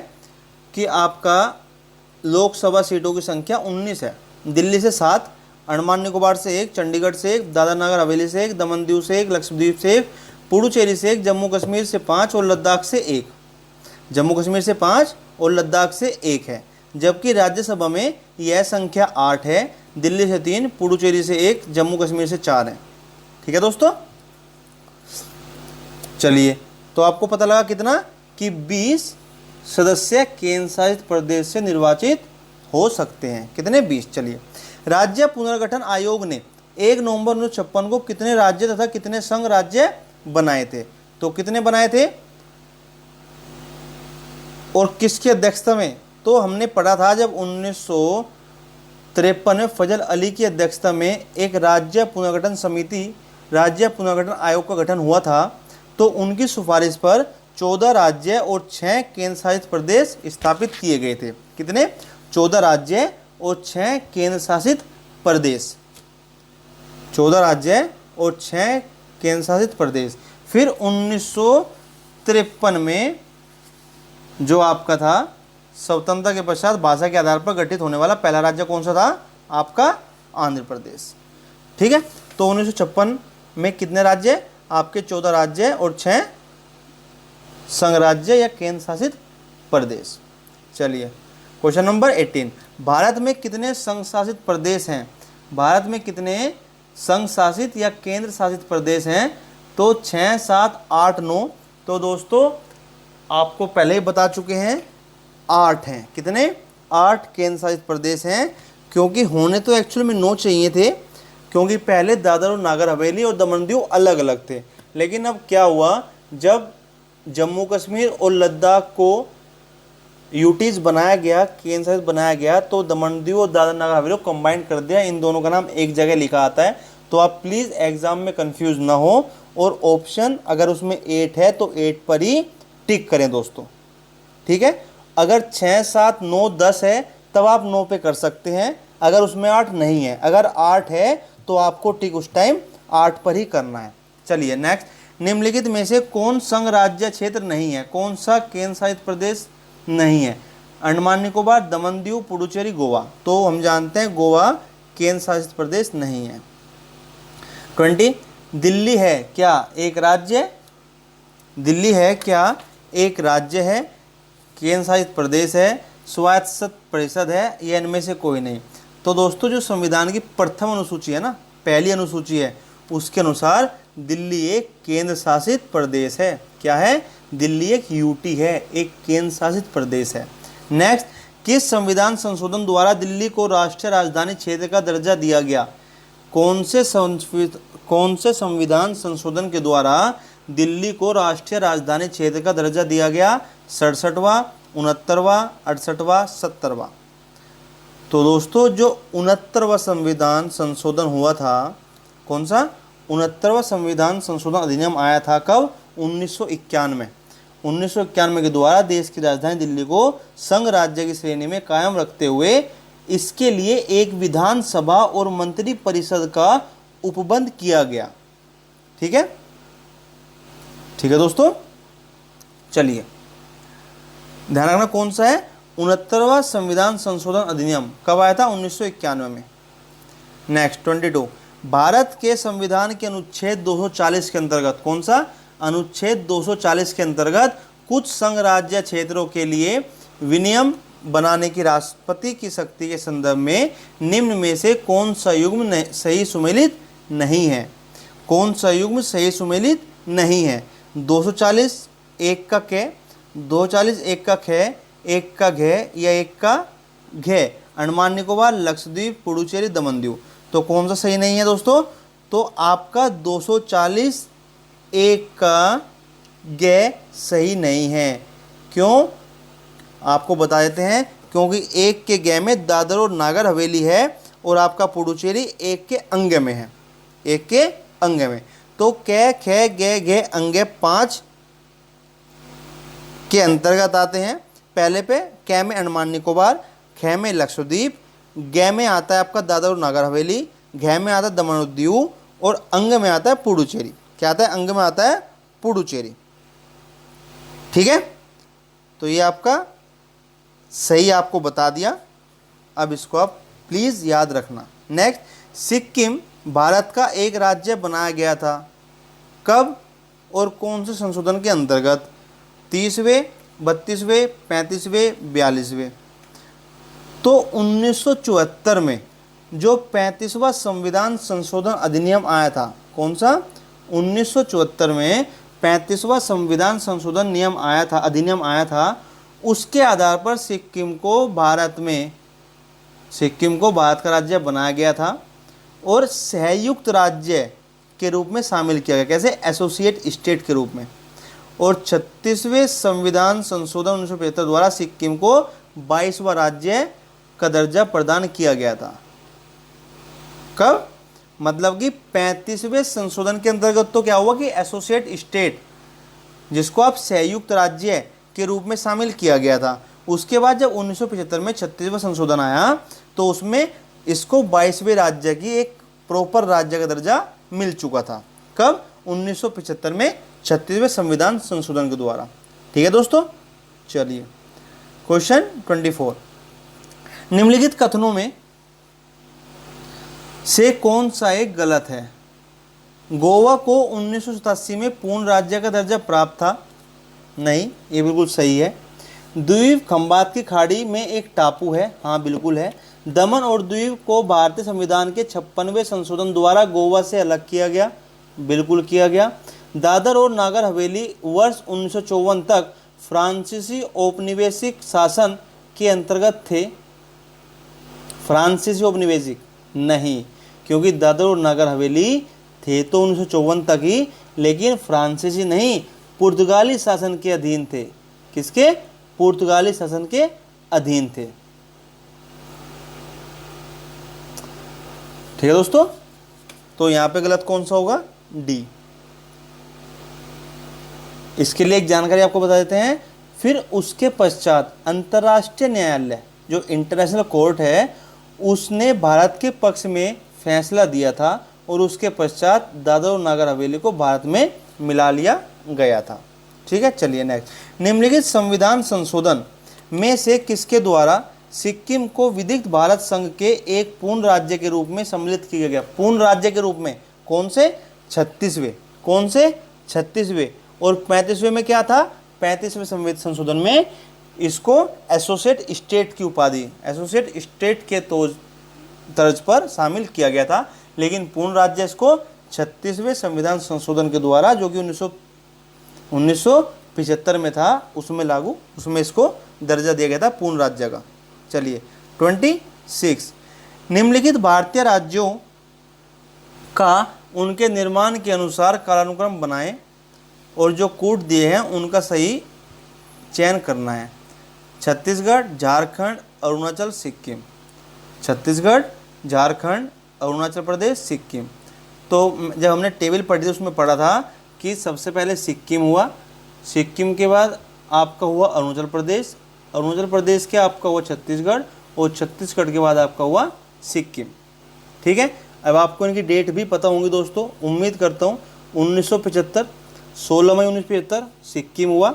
A: कि आपका लोकसभा सीटों की संख्या 19 है। दिल्ली से 7, अंडमान निकोबार से 1, चंडीगढ़ से 1, दादरा नगर हवेली से 1, दमन दीव से 1, लक्षद्वीप से 1, पुडुचेरी से 1, जम्मू कश्मीर से 5 और लद्दाख से 1। जम्मू कश्मीर से 5 और लद्दाख से 1 है। जबकि राज्यसभा में यह संख्या 8 है। दिल्ली से 3, पुडुचेरी से 1, जम्मू कश्मीर से 4 है। ठीक है दोस्तों। चलिए, तो आपको पता लगा कितना कि 20 सदस्य केंद्र शासित प्रदेश से निर्वाचित हो सकते हैं। कितने? 20। चलिए, राज्य पुनर्गठन आयोग ने 1 नवंबर 1956 को कितने राज्य तथा कितने संघ राज्य बनाए थे? तो कितने बनाए थे और किसकी अध्यक्षता में? तो हमने पढ़ा था जब 1953 में फजल अली की अध्यक्षता में एक राज्य पुनर्गठन समिति, राज्य पुनर्गठन आयोग का गठन हुआ था, तो उनकी सिफारिश पर 14 राज्य और 6 केंद्र शासित प्रदेश स्थापित किए गए थे। कितने? 14 राज्य और 6 केंद्र शासित प्रदेश। 14 राज्य और 6 केंद्र शासित प्रदेश। फिर 1953 में जो आपका था स्वतंत्रता के पश्चात भाषा के आधार पर गठित होने वाला पहला राज्य कौन सा था? आपका आंध्र प्रदेश। ठीक है, तो 1956 में कितने राज्य? आपके 14 राज्य और 6 संघ राज्य या केंद्र शासित प्रदेश। चलिए क्वेश्चन नंबर 18, भारत में कितने संघ शासित प्रदेश हैं? भारत में कितने संघ शासित या केंद्र शासित प्रदेश हैं? तो 6, 7, 8, 9। तो दोस्तों आपको पहले ही बता चुके हैं 8 हैं। कितने? 8 केंद्र शासित प्रदेश हैं, क्योंकि होने तो एक्चुअल में 9 चाहिए थे, क्योंकि पहले दादर और नागर हवेली और दमन दीव अलग अलग थे। लेकिन अब क्या हुआ, जब जम्मू कश्मीर और लद्दाख को यूटीज बनाया गया, केंद्र शासित बनाया गया, तो दमन दीव और दादर नागर हवेली को कंबाइन कर दिया। इन दोनों का नाम एक जगह लिखा आता है। तो आप प्लीज़ एग्जाम में कंफ्यूज ना हो, और ऑप्शन अगर उसमें 8 है तो 8 पर ही टिक करें दोस्तों। ठीक है, अगर 6, 7, 9, 10 है तब आप 9 पे कर सकते हैं, अगर उसमें 8 नहीं है। अगर 8 है तो आपको टिक उस टाइम 8 पर ही करना है। चलिए नेक्स्ट, निम्नलिखित में से कौन संघ राज्य क्षेत्र नहीं है? कौन सा केंद्र शासित प्रदेश नहीं है? अंडमान निकोबार, दमन दीव, पुडुचेरी, गोवा। तो हम जानते हैं गोवा केंद्र शासित प्रदेश नहीं है। 20, दिल्ली है क्या एक राज्य? दिल्ली है क्या एक राज्य है, केंद्र शासित प्रदेश है, स्वायत्त परिषद है, या इनमें से कोई नहीं? तो दोस्तों जो संविधान की प्रथम अनुसूची है ना, पहली अनुसूची है, उसके अनुसार दिल्ली एक केंद्र शासित प्रदेश है। क्या है? दिल्ली एक यूटी है, एक केंद्र शासित प्रदेश है। नेक्स्ट, किस संविधान संशोधन द्वारा दिल्ली को राष्ट्रीय राजधानी क्षेत्र का दर्जा दिया गया? कौन से संविधान संशोधन के द्वारा दिल्ली को राष्ट्रीय राजधानी क्षेत्र का दर्जा दिया गया? 67वां, 69वां, 68वां, 70वां। तो दोस्तों जो 69वां संविधान संशोधन हुआ था, कौन सा? 69वां संविधान संशोधन अधिनियम आया था कब? 1991। 1991 के द्वारा देश की राजधानी दिल्ली को संघ राज्य की श्रेणी में कायम रखते हुए इसके लिए एक विधानसभा और मंत्री परिषद का उपबंध किया गया। ठीक है, ठीक है दोस्तों। चलिए ध्यान रखना कौन सा है? 69वां संविधान संशोधन अधिनियम कब आया था? 1991 में। नेक्स्ट 22, भारत के संविधान के अनुच्छेद 240 के अंतर्गत, कौन सा? अनुच्छेद 240 के अंतर्गत कुछ संघ राज्य क्षेत्रों के लिए विनियम बनाने की राष्ट्रपति की शक्ति के संदर्भ में निम्न में से कौन सा युग्म सही सुमेलित नहीं है? कौन सा युग्म सही सुमेलित नहीं है? 240 एक का क, 240 एक का ख, एक का घ या एक का घ, अंडमान निकोबार, लक्षद्वीप, पुडुचेरी, दमन दीव। तो कौन सा सही नहीं है दोस्तों? तो आपका 240 एक का ग सही नहीं है। क्यों? आपको बता देते हैं, क्योंकि एक के ग में दादर और नागर हवेली है और आपका पुडुचेरी एक के अंग में है, एक के अंग में। तो क, ख, ग, घ, अंग 5 के अंतर्गत आते हैं। पहले पे क में अंडमान निकोबार, ख में लक्षद्वीप, ग में आता है आपका दादर और नागर हवेली, घ में आता है दमन और दीव, और अंग में आता है पुडुचेरी। क्या आता है? अंग में आता है पुडुचेरी। ठीक है, तो ये आपका सही आपको बता दिया। अब इसको आप प्लीज़ याद रखना। नेक्स्ट, सिक्किम भारत का एक राज्य बनाया गया था कब और कौन से संशोधन के अंतर्गत? 30वें, 32वें, 35वें, 42वें। तो 1974 में जो 35वां संविधान संशोधन अधिनियम आया था, कौन सा? 1974 में 35वां संविधान संशोधन नियम आया था, अधिनियम आया था। उसके आधार पर सिक्किम को भारत में सिक्किम को भारत का राज्य बनाया गया था और संयुक्त राज्य के रूप में शामिल किया गया। कैसे? एसोसिएट स्टेट के रूप में। और 36वें संविधान संशोधन 1975 द्वारा सिक्किम को 22वां राज्य का दर्जा प्रदान किया गया था। कब? मतलब कि 35वें संशोधन के अंतर्गत तो क्या हुआ कि एसोसिएट स्टेट, जिसको आप संयुक्त राज्य के रूप में शामिल किया गया था। उसके बाद जब 1975 में 36वां संशोधन आया तो उसमें इसको 22वें राज्य की एक प्रॉपर राज्य का दर्जा मिल चुका था। कब? 1975 में 36वें संविधान संशोधन के द्वारा। ठीक है दोस्तों, चलिए क्वेश्चन 24, निम्नलिखित कथनों में से कौन सा एक गलत है? गोवा को 1987 में पूर्ण राज्य का दर्जा प्राप्त था। नहीं, ये बिल्कुल सही है। द्वीप खंबात की खाड़ी में एक टापू है। हाँ बिल्कुल है। दमन और द्वीप को भारतीय संविधान के 56वें संशोधन द्वारा गोवा से अलग किया गया। बिल्कुल किया गया। दादर और नागर हवेली वर्ष 1954 तक फ्रांसीसी औपनिवेशिक शासन के अंतर्गत थे। फ्रांसीसी औपनिवेशिक नहीं, क्योंकि दादर और नागर हवेली थे तो 1954 तक ही, लेकिन फ्रांसीसी नहीं, पुर्तगाली शासन के अधीन थे। किसके? पुर्तगाली शासन के अधीन थे। ठीक है दोस्तों, तो यहां पे गलत कौन सा होगा? डी। इसके लिए एक जानकारी आपको बता देते हैं। फिर उसके पश्चात अंतर्राष्ट्रीय न्यायालय, जो इंटरनेशनल कोर्ट है, उसने भारत के पक्ष में फैसला दिया था और उसके पश्चात दादर और नागर हवेली को भारत में मिला लिया गया था। ठीक है, चलिए नेक्स्ट। निम्नलिखित संविधान संशोधन में से किसके द्वारा सिक्किम को विधिक भारत संघ के एक पूर्ण राज्य के रूप में सम्मिलित किया गया? पूर्ण राज्य के रूप में कौन से? 36वें। कौन से? 36वें। और 35वें में क्या था? 35वें संविधान संशोधन में इसको एसोसिएट स्टेट की उपाधि, एसोसिएट स्टेट के तर्ज पर शामिल किया गया था। लेकिन पूर्ण राज्य इसको 36वें संविधान संशोधन के द्वारा, जो कि 1975 में था, उसमें इसको दर्जा दिया गया था पूर्ण राज्य का। चलिए 26, निम्नलिखित भारतीय राज्यों का उनके निर्माण के अनुसार कालानुक्रम बनाएं और जो कूट दिए हैं उनका सही चयन करना है। छत्तीसगढ़, झारखंड, अरुणाचल, सिक्किम। छत्तीसगढ़, झारखंड, अरुणाचल प्रदेश, सिक्किम। तो जब हमने टेबल पढ़ी थी उसमें पढ़ा था कि सबसे पहले सिक्किम हुआ, सिक्किम के बाद आपका हुआ अरुणाचल प्रदेश, अरुणाचल प्रदेश के आपका हुआ छत्तीसगढ़ और छत्तीसगढ़ के बाद आपका हुआ सिक्किम। ठीक है, अब आपको इनकी डेट भी पता होंगी दोस्तों, उम्मीद करता हूँ। 1975, 16 मई 1975 सिक्किम हुआ,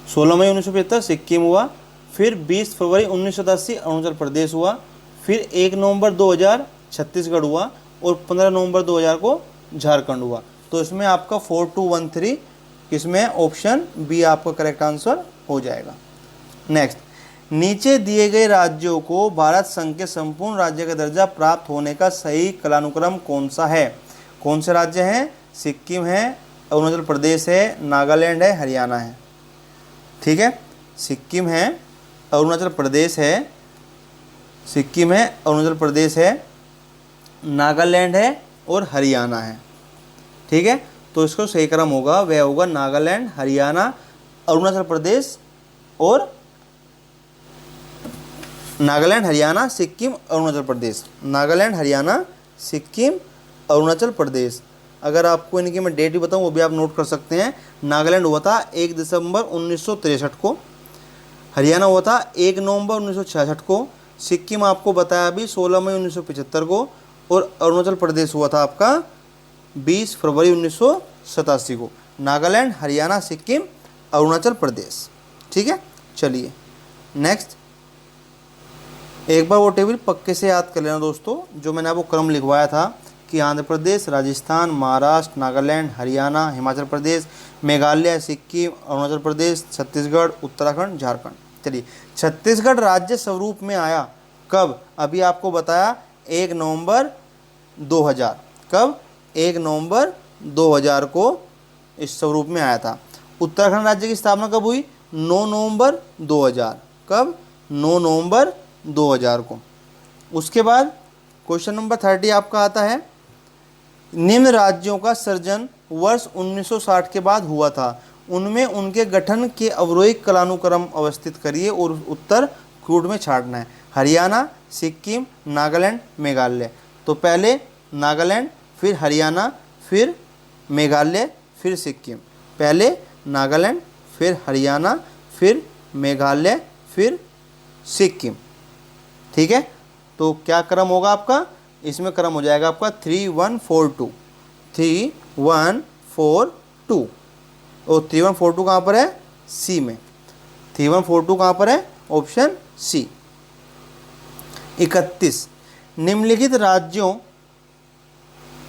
A: 16 मई 1975 सिक्किम हुआ। फिर 20 फरवरी 1987 अरुणाचल प्रदेश हुआ। फिर 1 नवंबर 2000 छत्तीसगढ़ हुआ और 15 नवंबर 2000 को झारखंड हुआ। तो इसमें आपका 4213, इसमें ऑप्शन बी आपका करेक्ट आंसर हो जाएगा। नेक्स्ट, नीचे दिए गए राज्यों को भारत संघ के संपूर्ण राज्य का दर्जा प्राप्त होने का सही कालानुक्रम कौन सा है? कौन से राज्य हैं? सिक्किम है, अरुणाचल प्रदेश है, नागालैंड है, हरियाणा है। ठीक है, सिक्किम है, अरुणाचल प्रदेश है, सिक्किम है, अरुणाचल प्रदेश है, नागालैंड है और हरियाणा है। ठीक है, तो इसको सही क्रम होगा, वह होगा नागालैंड, हरियाणा, अरुणाचल प्रदेश और नागालैंड, हरियाणा, सिक्किम, अरुणाचल प्रदेश। नागालैंड, हरियाणा, सिक्किम, अरुणाचल प्रदेश। अगर आपको इनकी मैं डेट भी बताऊं वो भी आप नोट कर सकते हैं। नागालैंड हुआ था 1 दिसंबर 1963 को, हरियाणा हुआ था 1 नवंबर 1966 को, सिक्किम आपको बताया अभी 16 मई 1975 को और अरुणाचल प्रदेश हुआ था आपका 20 फरवरी 1987 को। नागालैंड, हरियाणा, सिक्किम, अरुणाचल प्रदेश। ठीक है, चलिए नेक्स्ट। एक बार वो टेबल पक्के से याद कर लेना दोस्तों, जो मैंने आपको क्रम लिखवाया था कि आंध्र प्रदेश, राजस्थान, महाराष्ट्र, नागालैंड, हरियाणा, हिमाचल प्रदेश, मेघालय, सिक्किम, अरुणाचल प्रदेश, छत्तीसगढ़, उत्तराखंड, झारखंड। चलिए, छत्तीसगढ़ राज्य स्वरूप में आया कब? अभी आपको बताया 1 नवंबर 2000। कब? 1 नवंबर 2000 को इस स्वरूप में आया था। उत्तराखंड राज्य की स्थापना कब हुई? 9 नवंबर 2000। कब? 9 नवंबर 2000 को। उसके बाद क्वेश्चन नंबर 30 आपका आता है, निम्न राज्यों का सृजन वर्ष 1960 के बाद हुआ था, उनमें उनके गठन के अवरोही कालानुक्रम अवस्थित करिए और उत्तर क्रूड में छांटना है। हरियाणा, सिक्किम, नागालैंड, मेघालय। तो पहले नागालैंड, फिर हरियाणा, फिर मेघालय, फिर सिक्किम। पहले नागालैंड, फिर हरियाणा, फिर मेघालय, फिर सिक्किम। ठीक है, तो क्या क्रम होगा आपका? इसमें क्रम हो जाएगा आपका 3142, 3142। और 3142 कहाँ पर है? सी में। 3142 कहाँ पर है? Option C. 31, निम्नलिखित राज्यों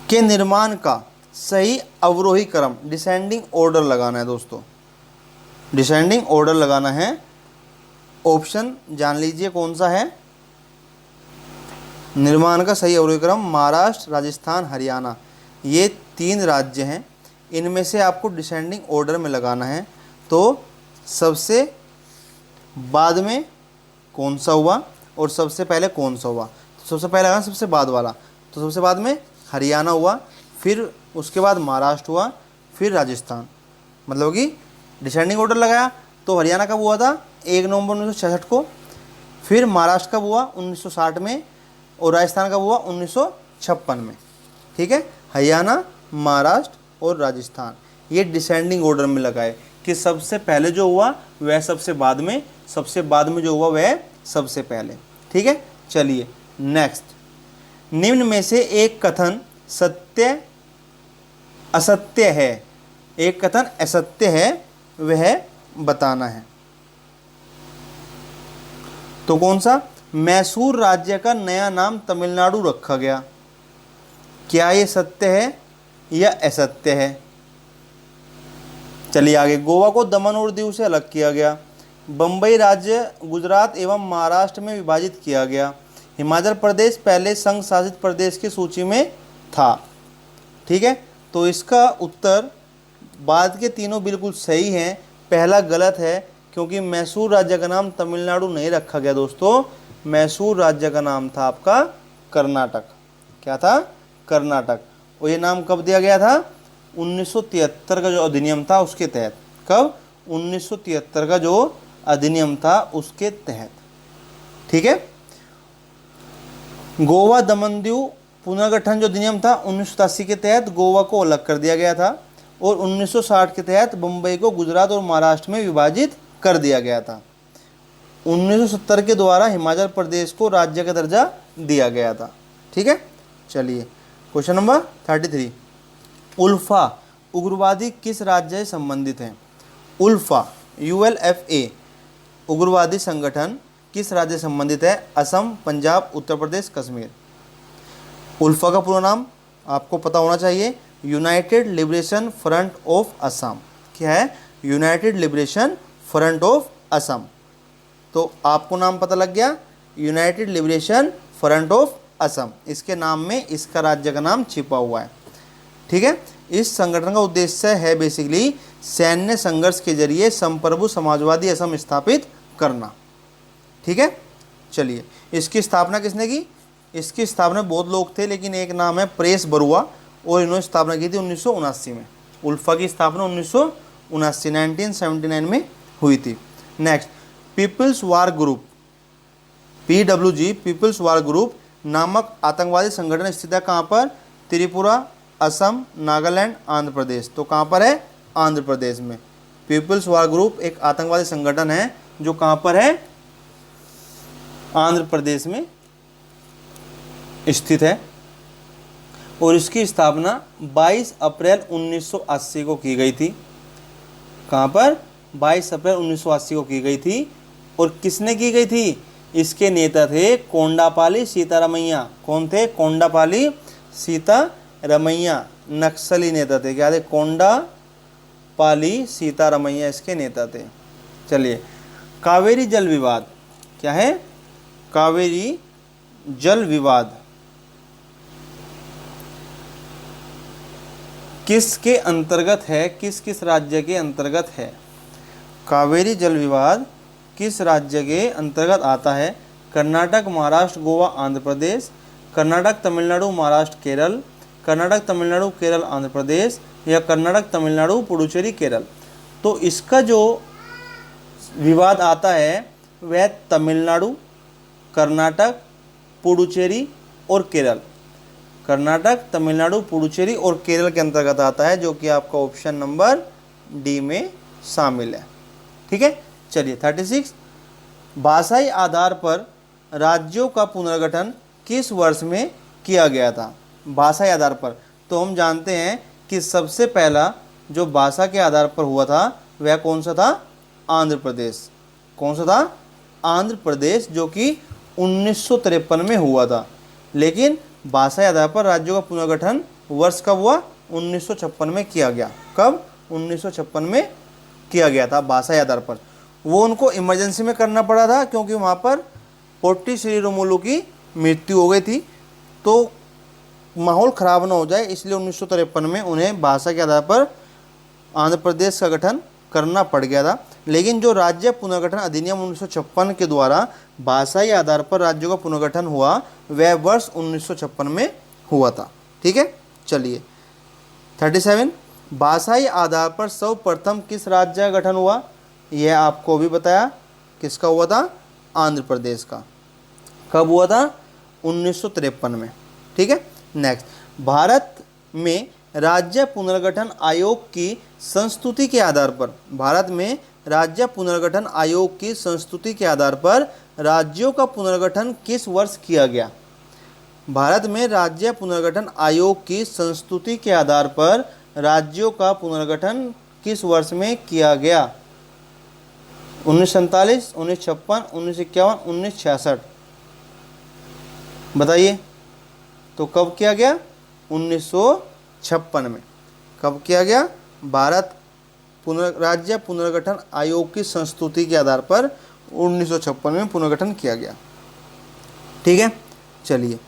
A: के निर्माण का सही अवरोही क्रम, डिसेंडिंग ऑर्डर लगाना है दोस्तों, डिसेंडिंग ऑर्डर लगाना है। ऑप्शन जान लीजिए कौन सा है निर्माण का सही अवरोही क्रम। महाराष्ट्र, राजस्थान, हरियाणा, ये 3 राज्य हैं, इनमें से आपको डिसेंडिंग ऑर्डर में लगाना है। तो सबसे बाद में कौन सा हुआ और सबसे पहले कौन सा हुआ? तो सबसे पहले लगाना सबसे बाद वाला, तो सबसे बाद में हरियाणा हुआ, फिर उसके बाद महाराष्ट्र हुआ, फिर राजस्थान। मतलब कि डिसेंडिंग ऑर्डर लगाया तो हरियाणा कब हुआ था? 1 नवंबर 1966 को। फिर महाराष्ट्र कब हुआ? 1960 में। और राजस्थान कब हुआ? 1956 में। ठीक है, हरियाणा, महाराष्ट्र और राजस्थान, ये डिसेंडिंग ऑर्डर में लगाए कि सबसे पहले जो हुआ वह सबसे बाद में, सबसे बाद में जो हुआ वह सबसे पहले। ठीक है, चलिए नेक्स्ट। निम्न में से एक कथन सत्य असत्य है, एक कथन असत्य है, वह बताना है। तो कौन सा? मैसूर राज्य का नया नाम तमिलनाडु रखा गया, क्या ये सत्य है या असत्य है? चलिए आगे। गोवा को दमन और दीव से अलग किया गया। बम्बई राज्य गुजरात एवं महाराष्ट्र में विभाजित किया गया। हिमाचल प्रदेश पहले संघ शासित प्रदेश की सूची में था। ठीक है, तो इसका उत्तर बाद के तीनों बिल्कुल सही हैं, पहला गलत है, क्योंकि मैसूर राज्य का नाम तमिलनाडु नहीं रखा गया दोस्तों। मैसूर राज्य का नाम था आपका कर्नाटक। क्या था? कर्नाटक। और ये नाम कब दिया गया था? 1973 का जो अधिनियम था उसके तहत। कब? 1973 का जो अधिनियम था उसके तहत। ठीक है, गोवा दमन दीव पुनर्गठन जो अधिनियम था 1987 के तहत गोवा को अलग कर दिया गया था, और 1960 के तहत मुंबई को गुजरात और महाराष्ट्र में विभाजित कर दिया गया था। 1970 के द्वारा हिमाचल प्रदेश को राज्य का दर्जा दिया गया था। ठीक है, चलिए क्वेश्चन नंबर 33। उल्फा उग्रवादी किस राज्य से संबंधित है? उल्फा ULFA उग्रवादी संगठन किस राज्य से संबंधित है? असम, पंजाब, उत्तर प्रदेश, कश्मीर। उल्फा का पूरा नाम आपको पता होना चाहिए, United liberation front of Assam. क्या है? United liberation front of Assam. तो आपको नाम पता लग गया, United liberation front of Assam. इसके नाम में इसका राज्य का नाम छिपा हुआ है। ठीक है, इस संगठन का उद्देश्य है बेसिकली सैन्य संघर्ष के जरिए संप्रभु समाजवादी असम स्थापित करना। ठीक है, चलिए इसकी स्थापना किसने की? इसकी स्थापना बहुत लोग थे, लेकिन एक नाम है परेश बरुआ, और इन्होंने स्थापना की थी 1979 में। उल्फा की स्थापना 1979 में हुई थी। Next, peoples war group PWG peoples war group नामक आतंकवादी संगठन स्थित है कहाँ पर? त्रिपुरा, असम, नागालैंड, आंध्र प्रदेश। तो कहाँ पर है? आंध्र प्रदेश में। पीपल्स वार ग्रुप एक आतंकवादी संगठन है जो कहाँ पर है? आंध्र प्रदेश में स्थित है, और इसकी स्थापना 22 अप्रैल 1980 को की गई थी। कहाँ पर? 22 अप्रैल 1980 को की गई थी। और किसने की गई थी? इसके नेता थे कोंडापाली सीतारमैया। कौन थे? कोंडापाली सीतारमैया नक्सली नेता थे। क्या थे? कोंडापाली सीतारमैया इसके नेता थे। चलिए, कावेरी जल विवाद क्या है? कावेरी जल विवाद किसके अंतर्गत है? किस किस राज्य के अंतर्गत है? कावेरी जल विवाद किस राज्य के अंतर्गत आता है? कर्नाटक, महाराष्ट्र, गोवा, आंध्र प्रदेश, कर्नाटक, तमिलनाडु, महाराष्ट्र, केरल, कर्नाटक, तमिलनाडु, केरल, आंध्र प्रदेश, या कर्नाटक, तमिलनाडु, पुडुचेरी, केरल। तो इसका जो विवाद आता है वह तमिलनाडु, कर्नाटक, पुडुचेरी और केरल, कर्नाटक, तमिलनाडु, पुडुचेरी और केरल के अंतर्गत आता है, जो कि आपका ऑप्शन नंबर डी में शामिल है। ठीक है, चलिए 36, भाषाई आधार पर राज्यों का पुनर्गठन किस वर्ष में किया गया था? भाषाई आधार पर तो हम जानते हैं कि सबसे पहला जो भाषा के आधार पर हुआ था वह कौन सा था? आंध्र प्रदेश। कौन सा था? आंध्र प्रदेश, जो कि 1953 में हुआ था। लेकिन भाषाई आधार पर राज्यों का पुनर्गठन वर्ष कब हुआ? 1956 में किया गया। कब? 1956 में किया गया था भाषाई आधार पर। वो उनको इमरजेंसी में करना पड़ा था क्योंकि वहाँ पर पोट्टी श्रीरामुलु की मृत्यु हो गई थी, तो माहौल ख़राब ना हो जाए इसलिए 1953 में उन्हें भाषा के आधार पर आंध्र प्रदेश का गठन करना पड़ गया था। लेकिन जो राज्य पुनर्गठन अधिनियम 1956 के द्वारा भाषाई आधार पर राज्यों का पुनर्गठन हुआ वह वर्ष 1956 में हुआ था। ठीक है, चलिए 37, भाषाई आधार पर सर्वप्रथम किस राज्य का गठन हुआ? यह आपको भी बताया, किसका हुआ था? आंध्र प्रदेश का। कब हुआ था? 1953 में। ठीक है, नेक्स्ट, भारत में राज्य पुनर्गठन आयोग की संस्तुति के आधार पर, भारत में राज्य पुनर्गठन आयोग की संस्तुति के आधार पर राज्यों का पुनर्गठन किस वर्ष किया गया? भारत में राज्य पुनर्गठन आयोग की संस्तुति के आधार पर राज्यों का पुनर्गठन किस वर्ष में किया गया? 1947, 1956, 1951, 1966। बताइए, तो कब किया गया? 1956 में। कब किया गया? भारत राज्य पुनर्गठन आयोग की संस्तुति के आधार पर 1956 में पुनर्गठन किया गया। ठीक है, चलिए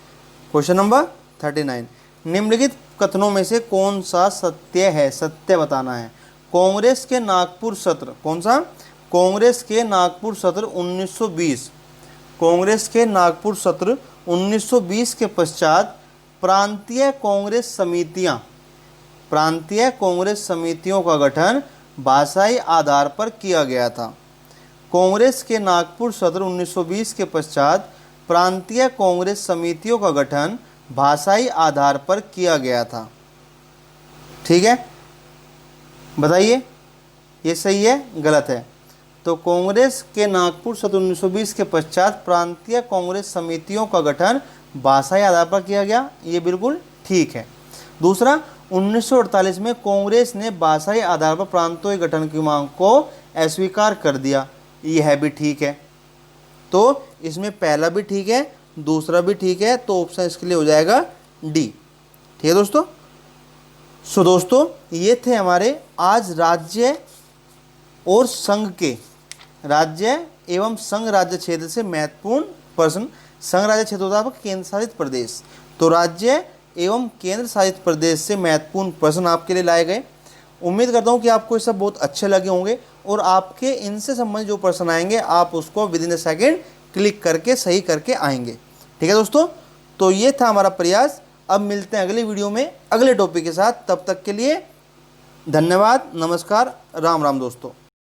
A: क्वेश्चन नंबर 39, निम्नलिखित कथनों में से कौन सा सत्य है? सत्य बताना है। कांग्रेस के नागपुर सत्र, कौन सा? कांग्रेस के नागपुर सत्र 1920, कांग्रेस के नागपुर सत्र 1920 के पश्चात प्रांतीय कांग्रेस समितियों का गठन भाषाई आधार पर किया गया था। कांग्रेस के नागपुर सत्र 1920 के पश्चात प्रांतीय कांग्रेस समितियों का गठन भाषाई आधार पर किया गया था। ठीक है, बताइए ये सही है गलत है? तो कांग्रेस के नागपुर सत्र 1920 के पश्चात प्रांतीय कांग्रेस समितियों का गठन भाषाई आधार पर किया गया, ये बिल्कुल ठीक है। दूसरा, 1948 में कांग्रेस ने भाषाई आधार पर प्रांतों के गठन की मांग को अस्वीकार कर दिया, यह भी ठीक है। तो इसमें पहला भी ठीक है, दूसरा भी ठीक है, तो ऑप्शन इसके लिए हो जाएगा डी। ठीक है दोस्तों। सो दोस्तों, ये थे हमारे आज राज्य और संघ के, राज्य एवं संघ राज्य क्षेत्र से महत्वपूर्ण प्रश्न। संघ राज्य क्षेत्र होता है आपका केंद्र शासित प्रदेश, तो राज्य एवं केंद्र शासित प्रदेश से महत्वपूर्ण प्रश्न आपके लिए लाए गए। उम्मीद करता हूँ कि आपको ये सब बहुत अच्छे लगे होंगे और आपके इनसे संबंधित जो प्रश्न आएंगे आप उसको with in a second click करके सही करके आएंगे। ठीक है दोस्तों, तो ये था हमारा प्रयास। अब मिलते हैं अगली वीडियो में अगले टॉपिक के साथ, तब तक के लिए धन्यवाद, नमस्कार, राम राम दोस्तों।